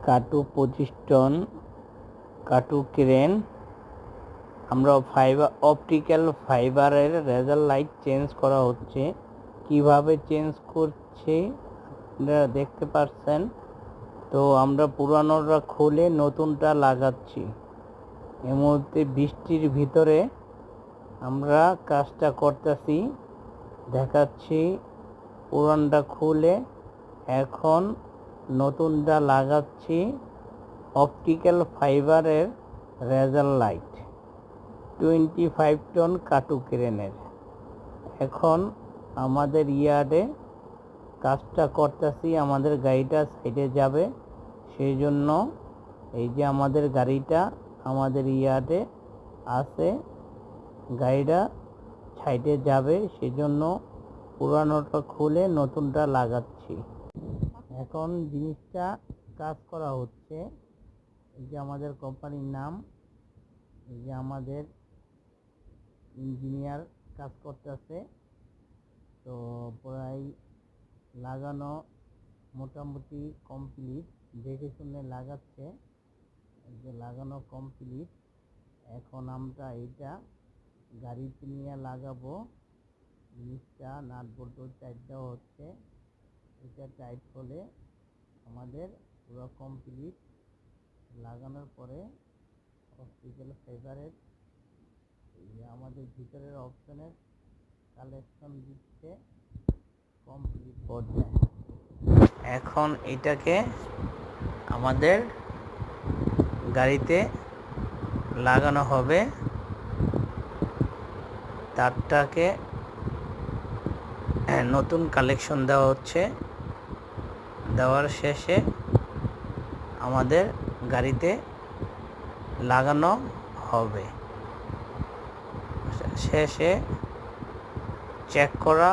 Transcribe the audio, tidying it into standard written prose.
কাটু 25 ton কাটু crane. আমরা optical ফাইবারের রেজার light change করা হচ্ছে। কিভাবে চেঞ্জ করছে আপনারা দেখতে পাচ্ছেন। তো আমরা পুরানোটা খুলে নতুনটা লাগাচ্ছি। এই মুহূর্তে বৃষ্টির ভিতরে আমরা কাজটা করতেছি, দেখাচ্ছি। পুরানটা খুলে এখন নতুনটা লাগাচ্ছি। অপটিক্যাল ফাইবারের রেজার লাইট 25 টন কাটু ক্রেনের। এখন আমাদের ইয়ার্ডে কাজটা করতেছি। আমাদের গাড়িটা সাইডে যাবে, সেই জন্য এই যে আমাদের গাড়িটা আমাদের ইয়ার্ডে আছে, গাড়িটা সাইডে যাবে, সেই জন্য পুরানোটা খুলে নতুনটা লাগাচ্ছি। এখন জিনিসটা কাজ করা হচ্ছে। এই যে আমাদের কোম্পানির নাম, এই যে আমাদের ইঞ্জিনিয়ার কাজ করতেছে। তো প্রায় লাগানো মোটামুটি কমপ্লিট, দেখে শুনে লাগাচ্ছে। এই যে লাগানো কমপ্লিট। এখন আমরা এইটা গাড়িতে নিয়ে লাগাবো। জিনিসটা নাট বল্টু টাইট দেওয়া হচ্ছে। এটা টাইট হলে আমাদের পুরো কমপ্লিট। লাগানোর পরে অপটিক্যাল ফাইবারের আমাদের ভিতরের অপশনের কালেকশন দিচ্ছে কমপ্লিট পর্যায়ে। এখন এটাকে আমাদের গাড়িতে লাগানো হবে। তারটাকে নতুন কালেকশন দেওয়া হচ্ছে। দেওয়ার শেষে আমাদের গাড়িতে লাগানো হবে। শেষে চেক করা